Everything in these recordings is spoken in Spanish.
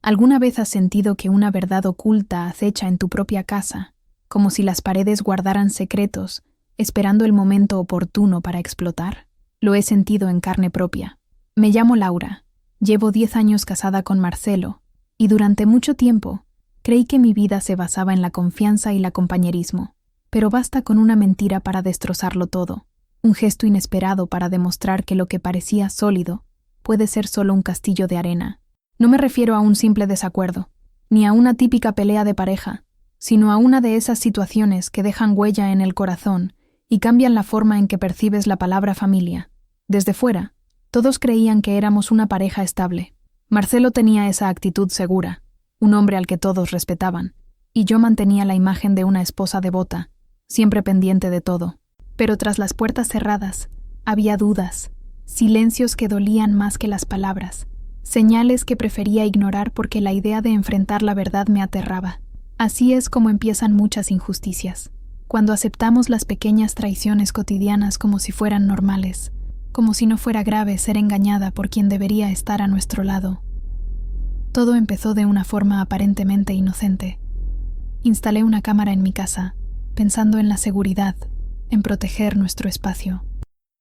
¿Alguna vez has sentido que una verdad oculta acecha en tu propia casa, como si las paredes guardaran secretos, esperando el momento oportuno para explotar? Lo he sentido en carne propia. Me llamo Laura, llevo 10 años casada con Marcelo, y durante mucho tiempo creí que mi vida se basaba en la confianza y el compañerismo, pero basta con una mentira para destrozarlo todo, un gesto inesperado para demostrar que lo que parecía sólido puede ser solo un castillo de arena. No me refiero a un simple desacuerdo, ni a una típica pelea de pareja, sino a una de esas situaciones que dejan huella en el corazón y cambian la forma en que percibes la palabra familia. Desde fuera, todos creían que éramos una pareja estable. Marcelo tenía esa actitud segura, un hombre al que todos respetaban, y yo mantenía la imagen de una esposa devota, siempre pendiente de todo. Pero tras las puertas cerradas, había dudas, silencios que dolían más que las palabras, señales que prefería ignorar porque la idea de enfrentar la verdad me aterraba. Así es como empiezan muchas injusticias, cuando aceptamos las pequeñas traiciones cotidianas como si fueran normales, como si no fuera grave ser engañada por quien debería estar a nuestro lado. Todo empezó de una forma aparentemente inocente. Instalé una cámara en mi casa, pensando en la seguridad, en proteger nuestro espacio.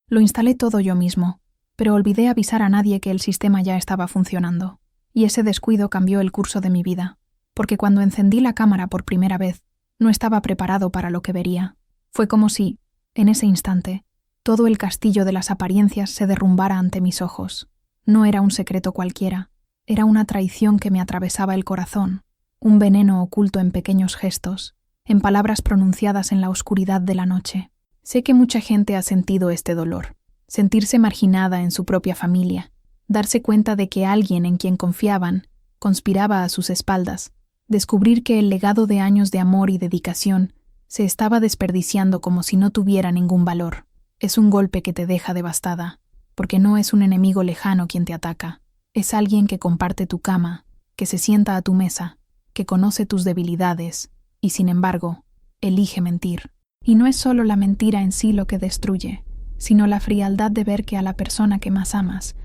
Lo instalé todo yo mismo, pero olvidé avisar a nadie que el sistema ya estaba funcionando, y ese descuido cambió el curso de mi vida, porque cuando encendí la cámara por primera vez, no estaba preparado para lo que vería. Fue como si, en ese instante, todo el castillo de las apariencias se derrumbara ante mis ojos. No era un secreto cualquiera, era una traición que me atravesaba el corazón, un veneno oculto en pequeños gestos, en palabras pronunciadas en la oscuridad de la noche. Sé que mucha gente ha sentido este dolor. Sentirse marginada en su propia familia, darse cuenta de que alguien en quien confiaban conspiraba a sus espaldas, descubrir que el legado de años de amor y dedicación se estaba desperdiciando como si no tuviera ningún valor. Es un golpe que te deja devastada, porque no es un enemigo lejano quien te ataca, es alguien que comparte tu cama, que se sienta a tu mesa, que conoce tus debilidades y, sin embargo, elige mentir. Y no es solo la mentira en sí lo que destruye, sino la frialdad de ver que a la persona que más amas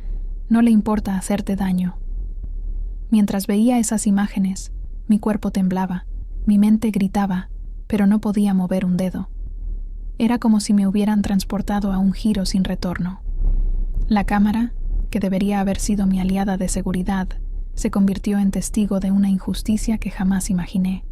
no le importa hacerte daño. Mientras veía esas imágenes, mi cuerpo temblaba, mi mente gritaba, pero no podía mover un dedo. Era como si me hubieran transportado a un giro sin retorno. La cámara, que debería haber sido mi aliada de seguridad, se convirtió en testigo de una injusticia que jamás imaginé.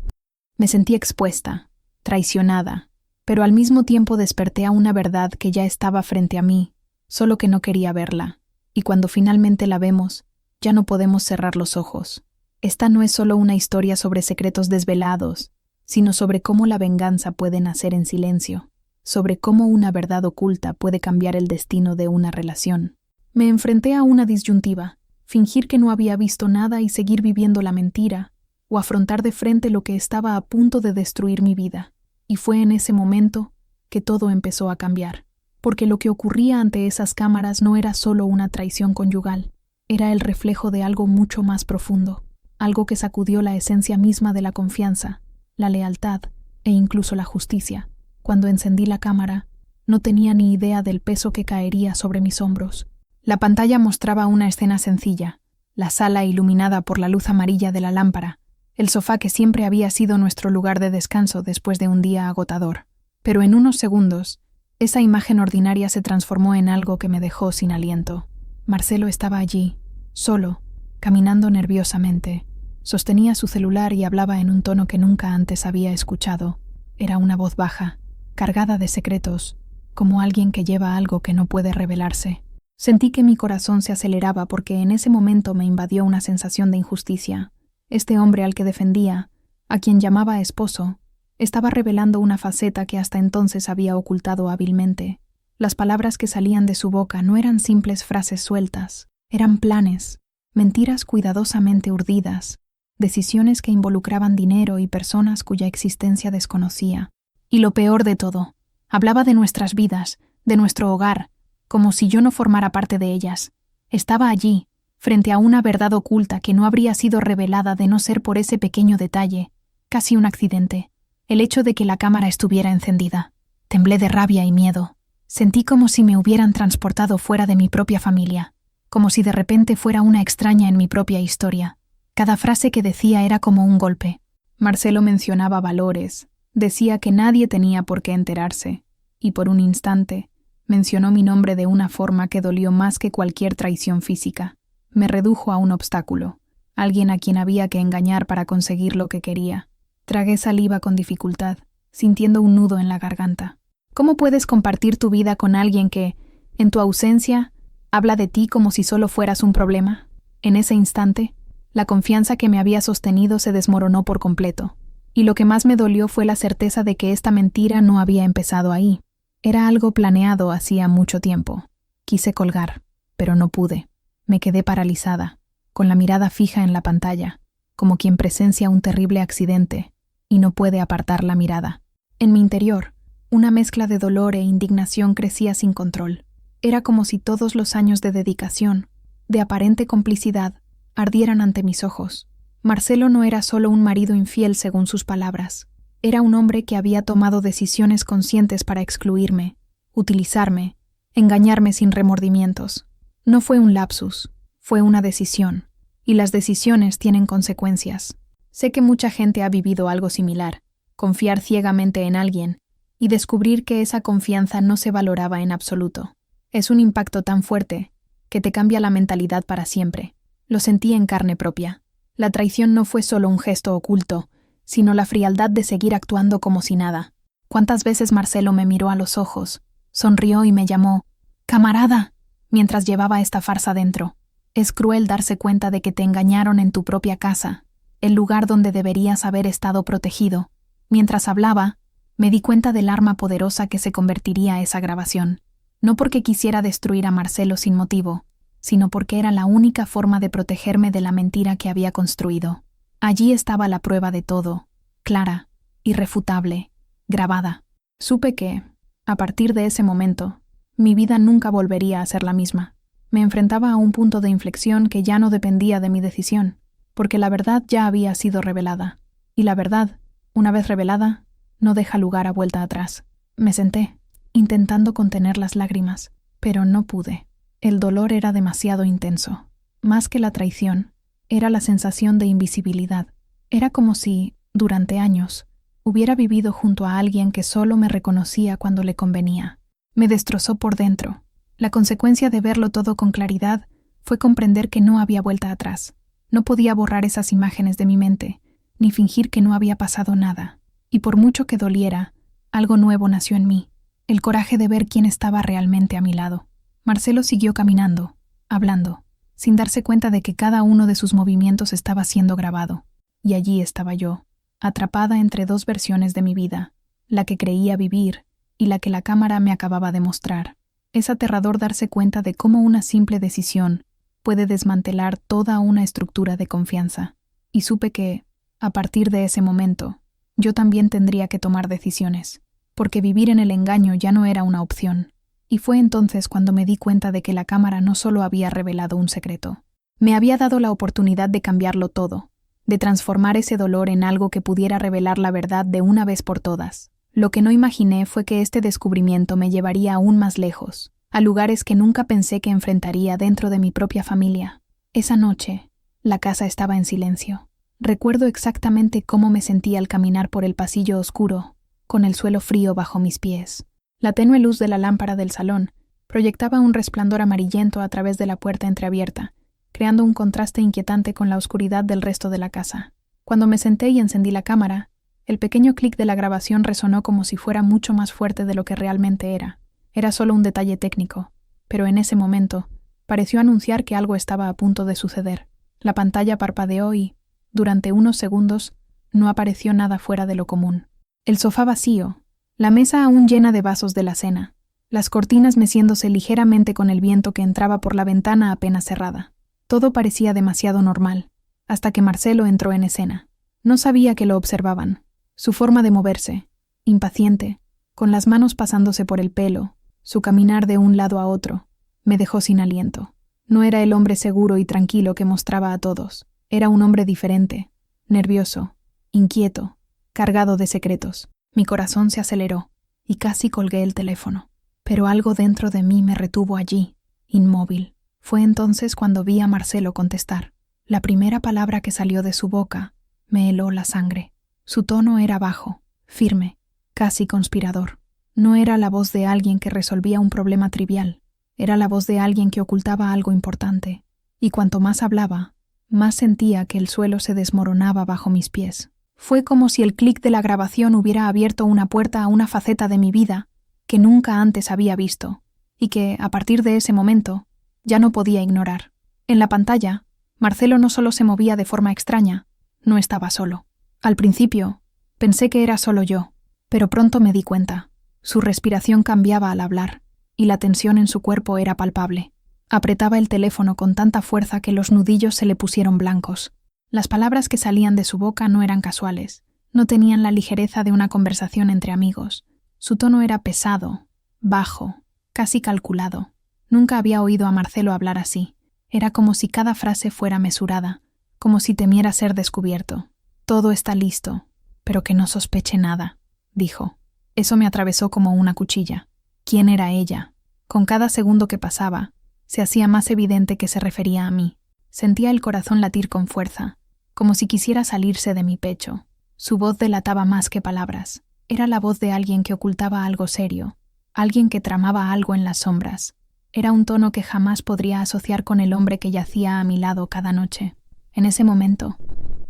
Me sentí expuesta, traicionada, pero al mismo tiempo desperté a una verdad que ya estaba frente a mí, solo que no quería verla, y cuando finalmente la vemos, ya no podemos cerrar los ojos. Esta no es solo una historia sobre secretos desvelados, sino sobre cómo la venganza puede nacer en silencio, sobre cómo una verdad oculta puede cambiar el destino de una relación. Me enfrenté a una disyuntiva, fingir que no había visto nada y seguir viviendo la mentira, o afrontar de frente lo que estaba a punto de destruir mi vida. Y fue en ese momento que todo empezó a cambiar, porque lo que ocurría ante esas cámaras no era solo una traición conyugal, era el reflejo de algo mucho más profundo, algo que sacudió la esencia misma de la confianza, la lealtad e incluso la justicia. Cuando encendí la cámara, no tenía ni idea del peso que caería sobre mis hombros. La pantalla mostraba una escena sencilla, la sala iluminada por la luz amarilla de la lámpara, el sofá que siempre había sido nuestro lugar de descanso después de un día agotador. Pero en unos segundos, esa imagen ordinaria se transformó en algo que me dejó sin aliento. Marcelo estaba allí, solo, caminando nerviosamente. Sostenía su celular y hablaba en un tono que nunca antes había escuchado. Era una voz baja, cargada de secretos, como alguien que lleva algo que no puede revelarse. Sentí que mi corazón se aceleraba porque en ese momento me invadió una sensación de injusticia. Este hombre al que defendía, a quien llamaba esposo, estaba revelando una faceta que hasta entonces había ocultado hábilmente. Las palabras que salían de su boca no eran simples frases sueltas, eran planes, mentiras cuidadosamente urdidas, decisiones que involucraban dinero y personas cuya existencia desconocía. Y lo peor de todo, hablaba de nuestras vidas, de nuestro hogar, como si yo no formara parte de ellas. Estaba allí, frente a una verdad oculta que no habría sido revelada de no ser por ese pequeño detalle, casi un accidente, el hecho de que la cámara estuviera encendida. Temblé de rabia y miedo. Sentí como si me hubieran transportado fuera de mi propia familia, como si de repente fuera una extraña en mi propia historia. Cada frase que decía era como un golpe. Marcelo mencionaba valores, decía que nadie tenía por qué enterarse, y por un instante mencionó mi nombre de una forma que dolió más que cualquier traición física. Me redujo a un obstáculo, alguien a quien había que engañar para conseguir lo que quería. Tragué saliva con dificultad, sintiendo un nudo en la garganta. ¿Cómo puedes compartir tu vida con alguien que, en tu ausencia, habla de ti como si solo fueras un problema? En ese instante, la confianza que me había sostenido se desmoronó por completo, y lo que más me dolió fue la certeza de que esta mentira no había empezado ahí. Era algo planeado hacía mucho tiempo. Quise colgar, pero no pude. Me quedé paralizada, con la mirada fija en la pantalla, como quien presencia un terrible accidente y no puede apartar la mirada. En mi interior, una mezcla de dolor e indignación crecía sin control. Era como si todos los años de dedicación, de aparente complicidad, ardieran ante mis ojos. Marcelo no era solo un marido infiel según sus palabras. Era un hombre que había tomado decisiones conscientes para excluirme, utilizarme, engañarme sin remordimientos. No fue un lapsus, fue una decisión, y las decisiones tienen consecuencias. Sé que mucha gente ha vivido algo similar, confiar ciegamente en alguien y descubrir que esa confianza no se valoraba en absoluto. Es un impacto tan fuerte que te cambia la mentalidad para siempre. Lo sentí en carne propia. La traición no fue solo un gesto oculto, sino la frialdad de seguir actuando como si nada. ¿Cuántas veces Marcelo me miró a los ojos, sonrió y me llamó «camarada» mientras llevaba esta farsa dentro? Es cruel darse cuenta de que te engañaron en tu propia casa, el lugar donde deberías haber estado protegido. Mientras hablaba, me di cuenta del arma poderosa que se convertiría esa grabación. No porque quisiera destruir a Marcelo sin motivo, sino porque era la única forma de protegerme de la mentira que había construido. Allí estaba la prueba de todo, clara, irrefutable, grabada. Supe que, a partir de ese momento, mi vida nunca volvería a ser la misma. Me enfrentaba a un punto de inflexión que ya no dependía de mi decisión, porque la verdad ya había sido revelada. Y la verdad, una vez revelada, no deja lugar a vuelta atrás. Me senté, intentando contener las lágrimas, pero no pude. El dolor era demasiado intenso. Más que la traición, era la sensación de invisibilidad. Era como si, durante años, hubiera vivido junto a alguien que solo me reconocía cuando le convenía. Me destrozó por dentro. La consecuencia de verlo todo con claridad fue comprender que no había vuelta atrás. No podía borrar esas imágenes de mi mente, ni fingir que no había pasado nada. Y por mucho que doliera, algo nuevo nació en mí, el coraje de ver quién estaba realmente a mi lado. Marcelo siguió caminando, hablando, sin darse cuenta de que cada uno de sus movimientos estaba siendo grabado. Y allí estaba yo, atrapada entre dos versiones de mi vida, la que creía vivir y la que la cámara me acababa de mostrar. Es aterrador darse cuenta de cómo una simple decisión puede desmantelar toda una estructura de confianza. Y supe que, a partir de ese momento, yo también tendría que tomar decisiones, porque vivir en el engaño ya no era una opción. Y fue entonces cuando me di cuenta de que la cámara no solo había revelado un secreto, me había dado la oportunidad de cambiarlo todo, de transformar ese dolor en algo que pudiera revelar la verdad de una vez por todas. Lo que no imaginé fue que este descubrimiento me llevaría aún más lejos, a lugares que nunca pensé que enfrentaría dentro de mi propia familia. Esa noche, la casa estaba en silencio. Recuerdo exactamente cómo me sentía al caminar por el pasillo oscuro, con el suelo frío bajo mis pies. La tenue luz de la lámpara del salón proyectaba un resplandor amarillento a través de la puerta entreabierta, creando un contraste inquietante con la oscuridad del resto de la casa. Cuando me senté y encendí la cámara, el pequeño clic de la grabación resonó como si fuera mucho más fuerte de lo que realmente era. Era solo un detalle técnico, pero en ese momento pareció anunciar que algo estaba a punto de suceder. La pantalla parpadeó y, durante unos segundos, no apareció nada fuera de lo común. El sofá vacío, la mesa aún llena de vasos de la cena, las cortinas meciéndose ligeramente con el viento que entraba por la ventana apenas cerrada. Todo parecía demasiado normal, hasta que Marcelo entró en escena. No sabía que lo observaban. Su forma de moverse, impaciente, con las manos pasándose por el pelo, su caminar de un lado a otro, me dejó sin aliento. No era el hombre seguro y tranquilo que mostraba a todos. Era un hombre diferente, nervioso, inquieto, cargado de secretos. Mi corazón se aceleró y casi colgué el teléfono. Pero algo dentro de mí me retuvo allí, inmóvil. Fue entonces cuando vi a Marcelo contestar. La primera palabra que salió de su boca me heló la sangre. Su tono era bajo, firme, casi conspirador. No era la voz de alguien que resolvía un problema trivial, era la voz de alguien que ocultaba algo importante. Y cuanto más hablaba, más sentía que el suelo se desmoronaba bajo mis pies. Fue como si el clic de la grabación hubiera abierto una puerta a una faceta de mi vida que nunca antes había visto, y que, a partir de ese momento, ya no podía ignorar. En la pantalla, Marcelo no solo se movía de forma extraña, no estaba solo. Al principio, pensé que era solo yo, pero pronto me di cuenta. Su respiración cambiaba al hablar, y la tensión en su cuerpo era palpable. Apretaba el teléfono con tanta fuerza que los nudillos se le pusieron blancos. Las palabras que salían de su boca no eran casuales, no tenían la ligereza de una conversación entre amigos. Su tono era pesado, bajo, casi calculado. Nunca había oído a Marcelo hablar así. Era como si cada frase fuera mesurada, como si temiera ser descubierto. Todo está listo, pero que no sospeche nada, dijo. Eso me atravesó como una cuchilla. ¿Quién era ella? Con cada segundo que pasaba, se hacía más evidente que se refería a mí. Sentía el corazón latir con fuerza, como si quisiera salirse de mi pecho. Su voz delataba más que palabras. Era la voz de alguien que ocultaba algo serio, alguien que tramaba algo en las sombras. Era un tono que jamás podría asociar con el hombre que yacía a mi lado cada noche. En ese momento,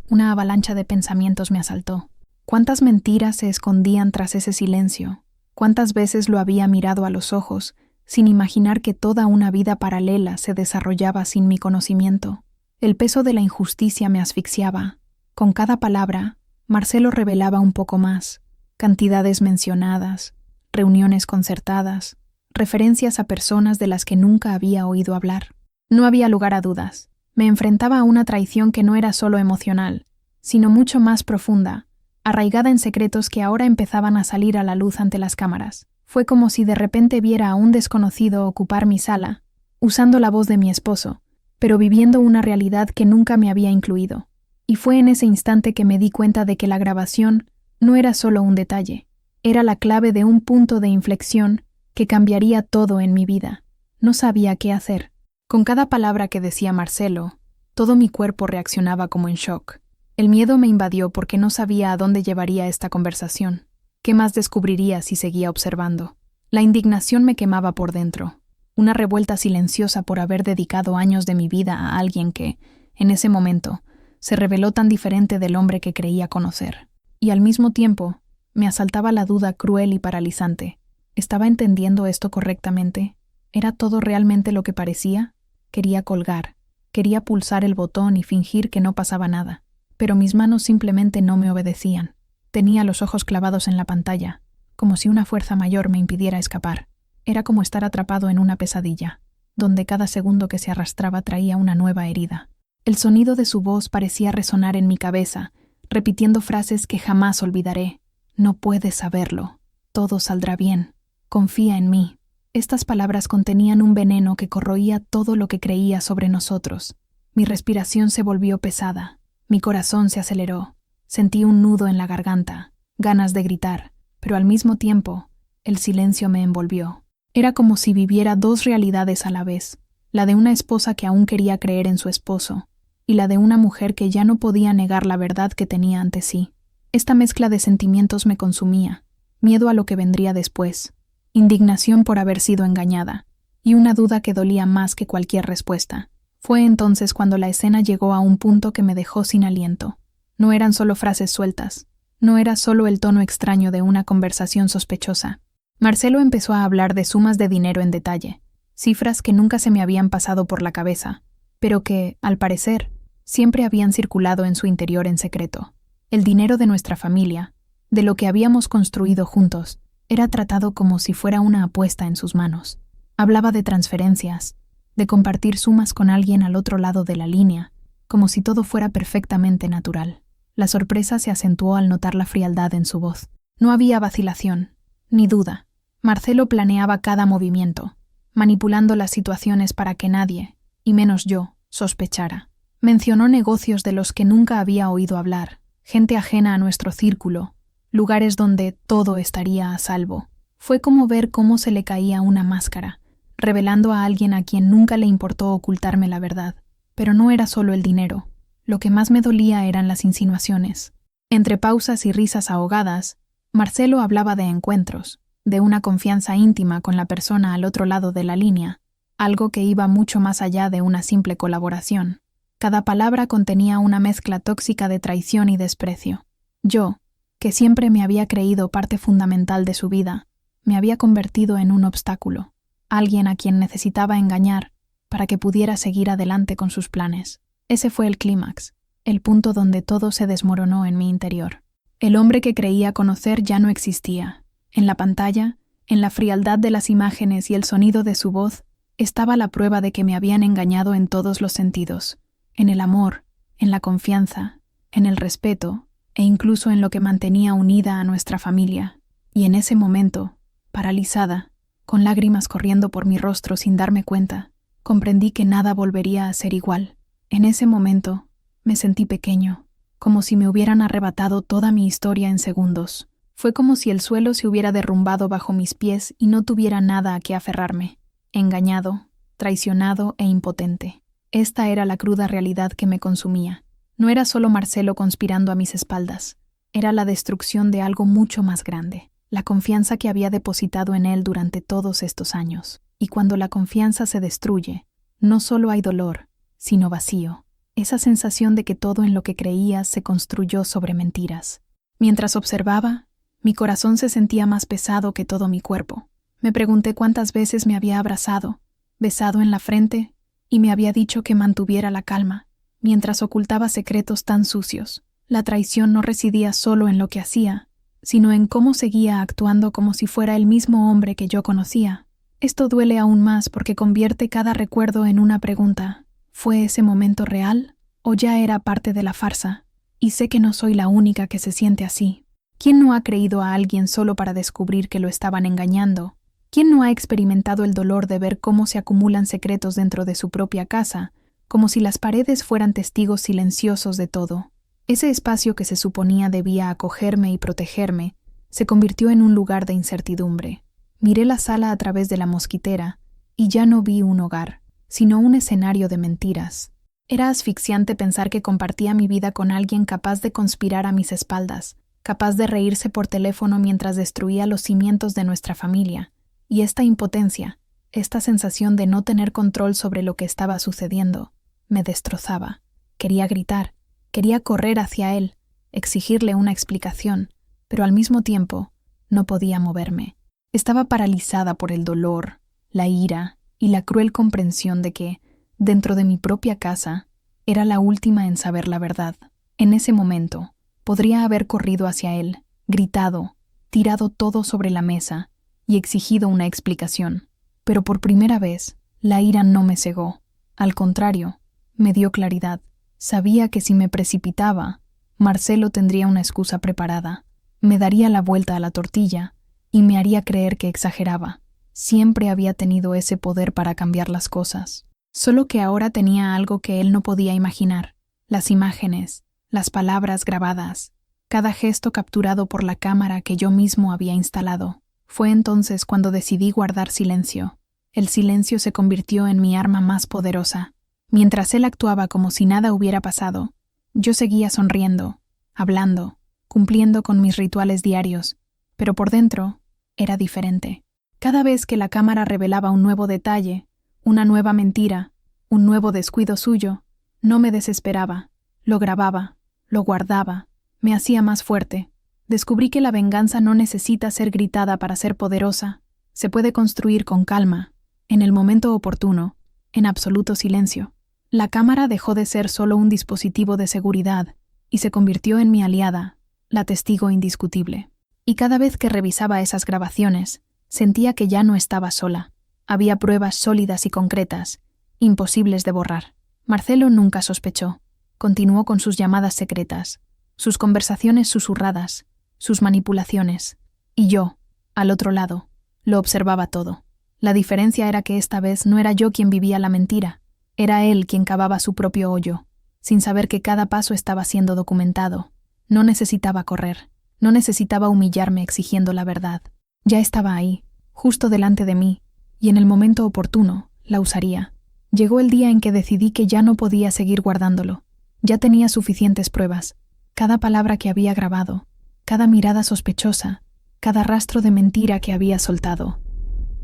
una avalancha de pensamientos me asaltó. ¿Cuántas mentiras se escondían tras ese silencio? ¿Cuántas veces lo había mirado a los ojos, sin imaginar que toda una vida paralela se desarrollaba sin mi conocimiento? El peso de la injusticia me asfixiaba. Con cada palabra, Marcelo revelaba un poco más. Cantidades mencionadas, reuniones concertadas, referencias a personas de las que nunca había oído hablar. No había lugar a dudas. Me enfrentaba a una traición que no era solo emocional, sino mucho más profunda, arraigada en secretos que ahora empezaban a salir a la luz ante las cámaras. Fue como si de repente viera a un desconocido ocupar mi sala, usando la voz de mi esposo, pero viviendo una realidad que nunca me había incluido. Y fue en ese instante que me di cuenta de que la grabación no era solo un detalle, era la clave de un punto de inflexión que cambiaría todo en mi vida. No sabía qué hacer. Con cada palabra que decía Marcelo, todo mi cuerpo reaccionaba como en shock. El miedo me invadió porque no sabía a dónde llevaría esta conversación. ¿Qué más descubriría si seguía observando? La indignación me quemaba por dentro, una revuelta silenciosa por haber dedicado años de mi vida a alguien que, en ese momento, se reveló tan diferente del hombre que creía conocer. Y al mismo tiempo, me asaltaba la duda cruel y paralizante. ¿Estaba entendiendo esto correctamente? ¿Era todo realmente lo que parecía? Quería colgar, quería pulsar el botón y fingir que no pasaba nada. Pero mis manos simplemente no me obedecían. Tenía los ojos clavados en la pantalla, como si una fuerza mayor me impidiera escapar. Era como estar atrapado en una pesadilla, donde cada segundo que se arrastraba traía una nueva herida. El sonido de su voz parecía resonar en mi cabeza, repitiendo frases que jamás olvidaré. No puedes saberlo. Todo saldrá bien. Confía en mí. Estas palabras contenían un veneno que corroía todo lo que creía sobre nosotros. Mi respiración se volvió pesada. Mi corazón se aceleró. Sentí un nudo en la garganta, ganas de gritar, pero al mismo tiempo, el silencio me envolvió. Era como si viviera dos realidades a la vez, la de una esposa que aún quería creer en su esposo, y la de una mujer que ya no podía negar la verdad que tenía ante sí. Esta mezcla de sentimientos me consumía, miedo a lo que vendría después, indignación por haber sido engañada, y una duda que dolía más que cualquier respuesta. Fue entonces cuando la escena llegó a un punto que me dejó sin aliento. No eran solo frases sueltas, no era solo el tono extraño de una conversación sospechosa. Marcelo empezó a hablar de sumas de dinero en detalle, cifras que nunca se me habían pasado por la cabeza, pero que, al parecer, siempre habían circulado en su interior en secreto. El dinero de nuestra familia, de lo que habíamos construido juntos, era tratado como si fuera una apuesta en sus manos. Hablaba de transferencias, de compartir sumas con alguien al otro lado de la línea, como si todo fuera perfectamente natural. La sorpresa se acentuó al notar la frialdad en su voz. No había vacilación, ni duda. Marcelo planeaba cada movimiento, manipulando las situaciones para que nadie, y menos yo, sospechara. Mencionó negocios de los que nunca había oído hablar, gente ajena a nuestro círculo, lugares donde todo estaría a salvo. Fue como ver cómo se le caía una máscara, revelando a alguien a quien nunca le importó ocultarme la verdad. Pero no era solo el dinero. Lo que más me dolía eran las insinuaciones. Entre pausas y risas ahogadas, Marcelo hablaba de encuentros, de una confianza íntima con la persona al otro lado de la línea, algo que iba mucho más allá de una simple colaboración. Cada palabra contenía una mezcla tóxica de traición y desprecio. Yo, que siempre me había creído parte fundamental de su vida, me había convertido en un obstáculo, alguien a quien necesitaba engañar para que pudiera seguir adelante con sus planes. Ese fue el clímax, el punto donde todo se desmoronó en mi interior. El hombre que creía conocer ya no existía. En la pantalla, en la frialdad de las imágenes y el sonido de su voz, estaba la prueba de que me habían engañado en todos los sentidos, en el amor, en la confianza, en el respeto e incluso en lo que mantenía unida a nuestra familia. Y en ese momento, paralizada, con lágrimas corriendo por mi rostro sin darme cuenta, comprendí que nada volvería a ser igual. En ese momento, me sentí pequeño, como si me hubieran arrebatado toda mi historia en segundos. Fue como si el suelo se hubiera derrumbado bajo mis pies y no tuviera nada a qué aferrarme. Engañado, traicionado e impotente. Esta era la cruda realidad que me consumía. No era solo Marcelo conspirando a mis espaldas. Era la destrucción de algo mucho más grande. La confianza que había depositado en él durante todos estos años. Y cuando la confianza se destruye, no solo hay dolor, sino vacío. Esa sensación de que todo en lo que creías se construyó sobre mentiras. Mientras observaba, mi corazón se sentía más pesado que todo mi cuerpo. Me pregunté cuántas veces me había abrazado, besado en la frente, y me había dicho que mantuviera la calma, mientras ocultaba secretos tan sucios. La traición no residía solo en lo que hacía, sino en cómo seguía actuando como si fuera el mismo hombre que yo conocía. Esto duele aún más porque convierte cada recuerdo en una pregunta. ¿Fue ese momento real o ya era parte de la farsa? Y sé que no soy la única que se siente así. ¿Quién no ha creído a alguien solo para descubrir que lo estaban engañando? ¿Quién no ha experimentado el dolor de ver cómo se acumulan secretos dentro de su propia casa, como si las paredes fueran testigos silenciosos de todo? Ese espacio que se suponía debía acogerme y protegerme, se convirtió en un lugar de incertidumbre. Miré la sala a través de la mosquitera y ya no vi un hogar, sino un escenario de mentiras. Era asfixiante pensar que compartía mi vida con alguien capaz de conspirar a mis espaldas, capaz de reírse por teléfono mientras destruía los cimientos de nuestra familia. Y esta impotencia, esta sensación de no tener control sobre lo que estaba sucediendo, me destrozaba. Quería gritar, quería correr hacia él, exigirle una explicación, pero al mismo tiempo no podía moverme. Estaba paralizada por el dolor, la ira y la cruel comprensión de que, dentro de mi propia casa, era la última en saber la verdad. En ese momento, podría haber corrido hacia él, gritado, tirado todo sobre la mesa y exigido una explicación. Pero por primera vez, la ira no me cegó. Al contrario, me dio claridad. Sabía que si me precipitaba, Marcelo tendría una excusa preparada. Me daría la vuelta a la tortilla y me haría creer que exageraba. Siempre había tenido ese poder para cambiar las cosas. Solo que ahora tenía algo que él no podía imaginar. Las imágenes, las palabras grabadas, cada gesto capturado por la cámara que yo mismo había instalado. Fue entonces cuando decidí guardar silencio. El silencio se convirtió en mi arma más poderosa. Mientras él actuaba como si nada hubiera pasado, yo seguía sonriendo, hablando, cumpliendo con mis rituales diarios, pero por dentro era diferente. Cada vez que la cámara revelaba un nuevo detalle, una nueva mentira, un nuevo descuido suyo, no me desesperaba. Lo grababa, lo guardaba, me hacía más fuerte. Descubrí que la venganza no necesita ser gritada para ser poderosa. Se puede construir con calma, en el momento oportuno, en absoluto silencio. La cámara dejó de ser solo un dispositivo de seguridad y se convirtió en mi aliada, la testigo indiscutible. Y cada vez que revisaba esas grabaciones, sentía que ya no estaba sola. Había pruebas sólidas y concretas, imposibles de borrar. Marcelo nunca sospechó. Continuó con sus llamadas secretas, sus conversaciones susurradas, sus manipulaciones. Y yo, al otro lado, lo observaba todo. La diferencia era que esta vez no era yo quien vivía la mentira, era él quien cavaba su propio hoyo, sin saber que cada paso estaba siendo documentado. No necesitaba correr, no necesitaba humillarme exigiendo la verdad. Ya estaba ahí, justo delante de mí, y en el momento oportuno la usaría. Llegó el día en que decidí que ya no podía seguir guardándolo. Ya tenía suficientes pruebas. Cada palabra que había grabado, cada mirada sospechosa, cada rastro de mentira que había soltado,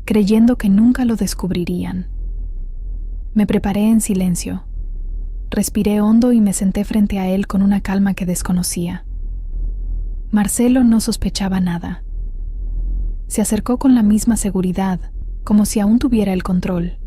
creyendo que nunca lo descubrirían. Me preparé en silencio. Respiré hondo y me senté frente a él con una calma que desconocía. Marcelo no sospechaba nada. Se acercó con la misma seguridad, como si aún tuviera el control.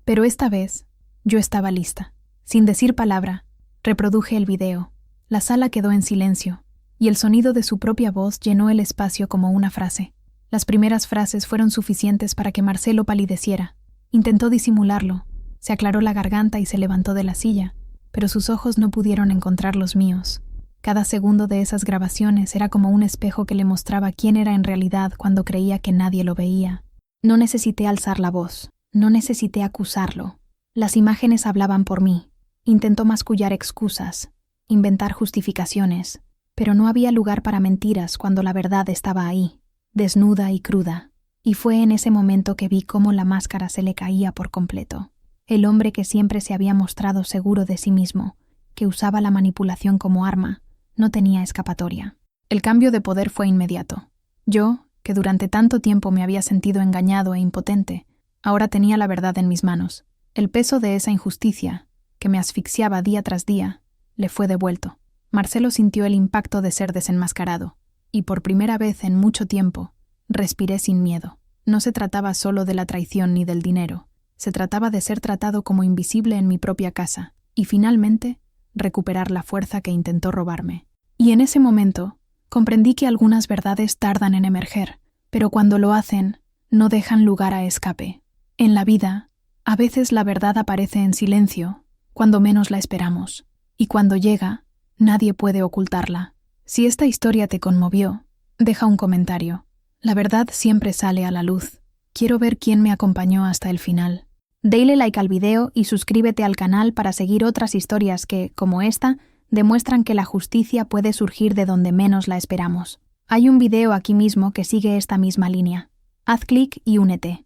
Pero esta vez, yo estaba lista. Sin decir palabra, reproduje el video. La sala quedó en silencio, y el sonido de su propia voz llenó el espacio como una frase. Las primeras frases fueron suficientes para que Marcelo palideciera. Intentó disimularlo. Se aclaró la garganta y se levantó de la silla, pero sus ojos no pudieron encontrar los míos. Cada segundo de esas grabaciones era como un espejo que le mostraba quién era en realidad cuando creía que nadie lo veía. No necesité alzar la voz, no necesité acusarlo. Las imágenes hablaban por mí. Intentó mascullar excusas, inventar justificaciones, pero no había lugar para mentiras cuando la verdad estaba ahí, desnuda y cruda. Y fue en ese momento que vi cómo la máscara se le caía por completo. El hombre que siempre se había mostrado seguro de sí mismo, que usaba la manipulación como arma, no tenía escapatoria. El cambio de poder fue inmediato. Yo, que durante tanto tiempo me había sentido engañado e impotente, ahora tenía la verdad en mis manos. El peso de esa injusticia, que me asfixiaba día tras día, le fue devuelto. Marcelo sintió el impacto de ser desenmascarado, y por primera vez en mucho tiempo, respiré sin miedo. No se trataba solo de la traición ni del dinero, se trataba de ser tratado como invisible en mi propia casa, y finalmente, recuperar la fuerza que intentó robarme. Y en ese momento, comprendí que algunas verdades tardan en emerger, pero cuando lo hacen, no dejan lugar a escape. En la vida, a veces la verdad aparece en silencio, cuando menos la esperamos, y cuando llega, nadie puede ocultarla. Si esta historia te conmovió, deja un comentario. La verdad siempre sale a la luz. Quiero ver quién me acompañó hasta el final. Dale like al video y suscríbete al canal para seguir otras historias que, como esta, demuestran que la justicia puede surgir de donde menos la esperamos. Hay un video aquí mismo que sigue esta misma línea. Haz clic y únete.